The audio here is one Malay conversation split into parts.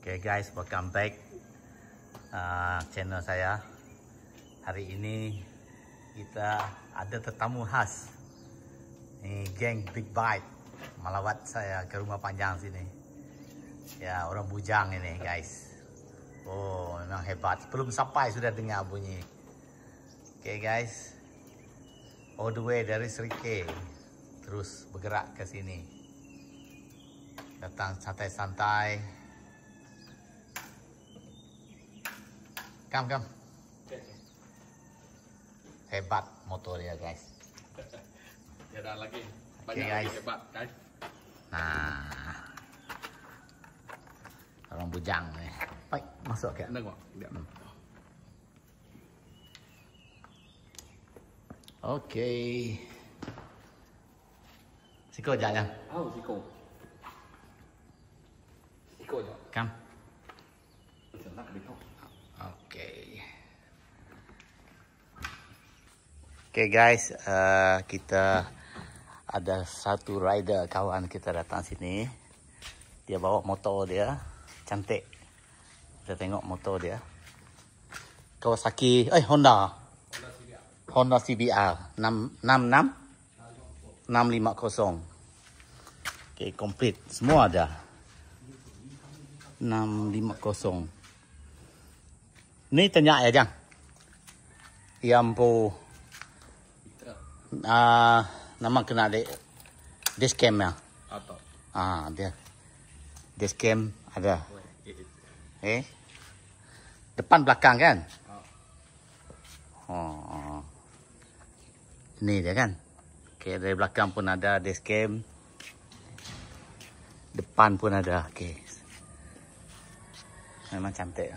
Okay guys, welcome back channel saya. Hari ini kita ada tetamu khas. Ini geng Big Bite melawat saya ke rumah panjang sini. Ya, orang bujang ini guys. Oh, memang hebat. Belum sampai sudah dengar bunyi. Okay guys, all the way dari Serike terus bergerak ke sini. Datang santai-santai. Kam. Hebat motor dia guys. Ya ada lagi. Okay, Banyak guys. lagi hebat guys. Nah, orang bujang nih. Baik, masuk ke. Tengok. Dia. Okay. Siko jalan. Oh, siko. Siko je. Kam. Nak betul. Okay. Okay guys, kita ada satu rider kawan kita datang sini. Dia bawa motor dia, cantik. Kita tengok motor dia. Kawasaki, Honda CBR 650. Okay, komplit semua ada. 650. Ni tanya ya Jang. Yang po nama kena dashcam ya. Atau. Dia dashcam ada. Depan belakang kan? Oh. Ini dia kan. Okey, dari belakang pun ada dashcam. Depan pun ada. Okey. Memang cantik.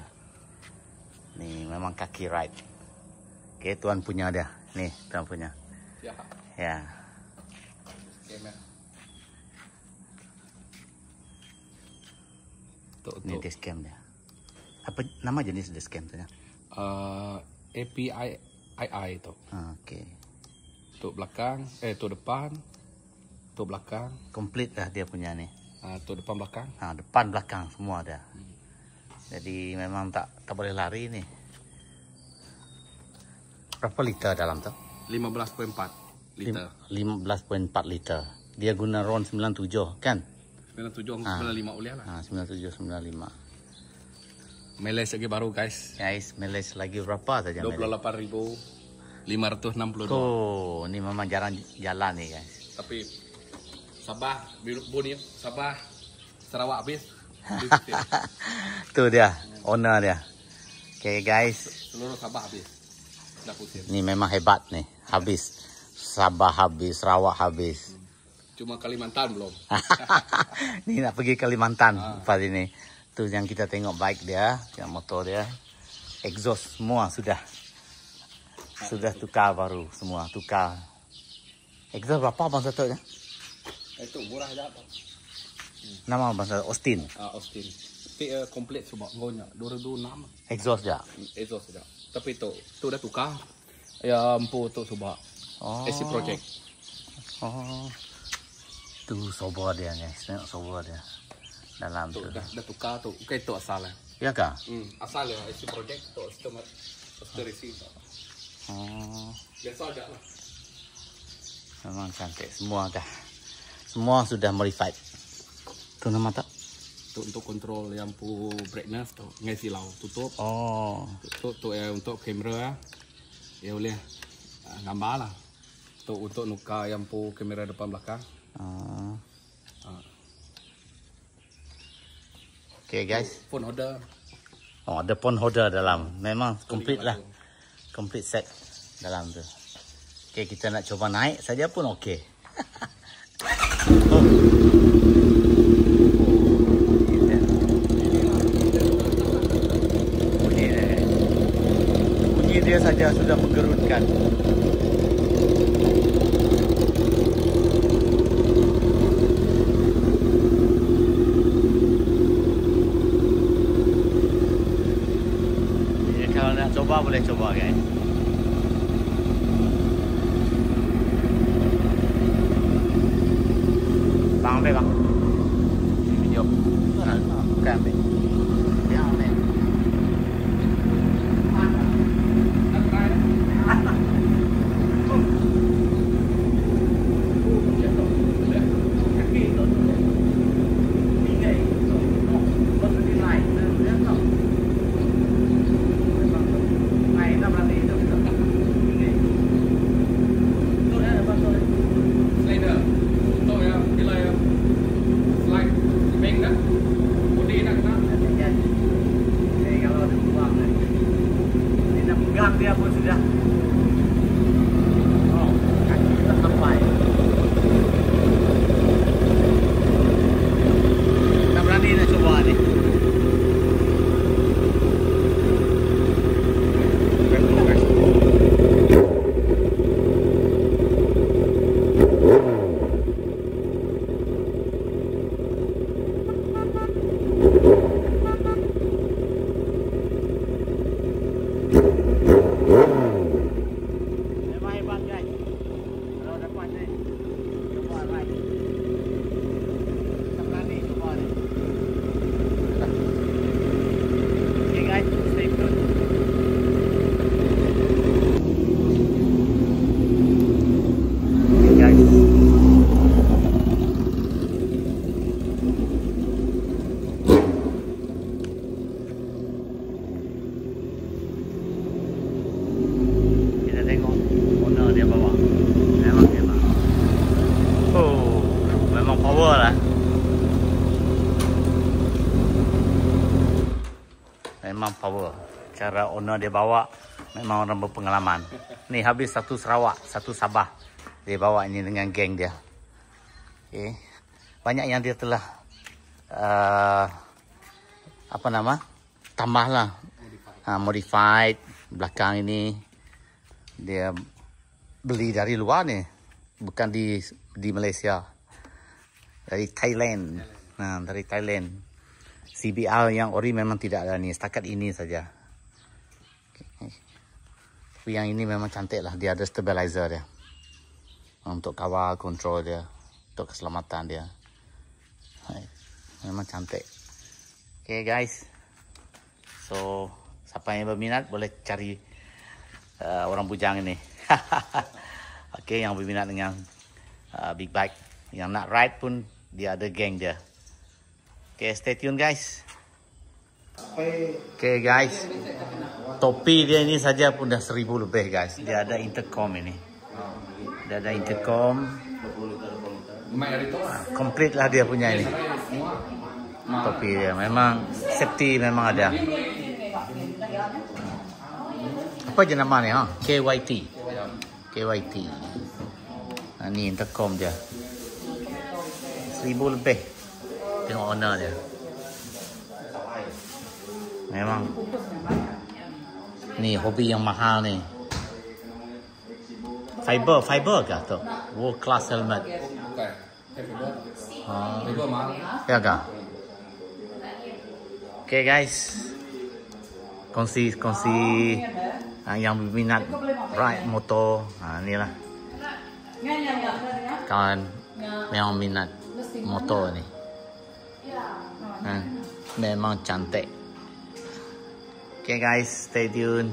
Ni memang kaki ride. Okey, tuan punya dia. Ni, tuan punya. Ya. Ya. Kamera. Ni dashcam dia. Apa nama jenis dashcam tu ya? API tu. Okey. Untuk belakang, untuk depan, untuk belakang. Komplit dah dia punya ni. Untuk depan belakang. Depan belakang semua ada. Jadi memang tak boleh lari ni. Berapa liter dalam tu? 15.4 liter. 15.4 liter. Dia guna RON 97 kan? 97 95 boleh lah. 9795. Mileage lagi baru guys. Guys, mileage lagi berapa saja? 28.562. Oh, ni memang jarang jalan ni guys. Tapi Sabah, bunyi Sabah, Sarawak habis. Tu dia, owner dia. Okay guys. Seluruh Sabah habis. Dah pusing. Ni memang hebat ni. Habis. Sabah habis, Sarawak habis. Cuma Kalimantan belum. Ni nak pergi Kalimantan lepas ini. Tu yang kita tengok bike dia, yang motor dia. Exhaust semua sudah. Sudah tukar baru semua, tukar. Exhaust berapa bang satu ya? Itu murah aja. Nama bang satu Austin. Austin. Tapi komplit semua gonya 2006. Exhaust je. Exhaust saja. Tapi tu dah tukar. Ya ampu tu sebab AC Project. Oh. Tu sobo dia guys, tengok sobo dia. Dalam tu. Dah tukar tu. Bukan itu asal lah. Ya kah? Asal ya AC Project tu sistem receive. Biasa aja lah. Memang cantik semua dah. Semua sudah modified. Tu nama tak? Tu untuk kontrol yang pu brightness tu ngisi lau tutup. Tu untuk kamera ya boleh gambar lah. Tu untuk nuka yang pu kamera depan belakang. Okay guys. Phone holder. Ada phone holder dalam. Memang komplit lah. Komplit set dalam tu. Okay, kita nak cuba naik saja pun okey. Bunyi dia saja sudah menggerunkan. Kalau nak coba boleh coba guys. Bang ambil bang. Video. Bukan ambil. belakang dia pun sudah. Oh, kaki sudah sampai. Kita berani nak coba ni. Memang power. Cara owner dia bawa memang orang berpengalaman. Ni habis satu Sarawak, satu Sabah. Dia bawa ini dengan geng dia. Okay. Banyak yang dia telah tambahlah. Modified. Belakang ini dia beli dari luar ni. Bukan di Malaysia. Dari Thailand. Dari Thailand. CBR yang ori memang tidak ada ni, setakat ini saja. Tapi yang ini memang cantik lah, dia ada stabilizer dia. Untuk kawal, kontrol dia, untuk keselamatan dia. Memang cantik. Okay guys. So, siapa yang berminat boleh cari orang bujang ini. Okay, yang berminat dengan big bike. Yang nak ride pun, dia ada geng dia. Okay, stay tune guys. Okay guys, topi dia ini saja pun dah 1000 lebih guys. Dia ada intercom ini. Dia ada intercom. Complete lah dia punya ini. Topi dia memang safety memang ada. Apa je nama ni? KYT. KYT. Ini intercom dia. 1000 lebih. Tengok owner dia. Memang ni hobi yang mahal ni. Fiber kah tu? World class helmet. Fiber mahal. Ya kah? Okay guys. Kongsi yang berminat ride motor. Inilah. Kawan memang minat motor ni. Memang cantik. Okay guys, stay tuned.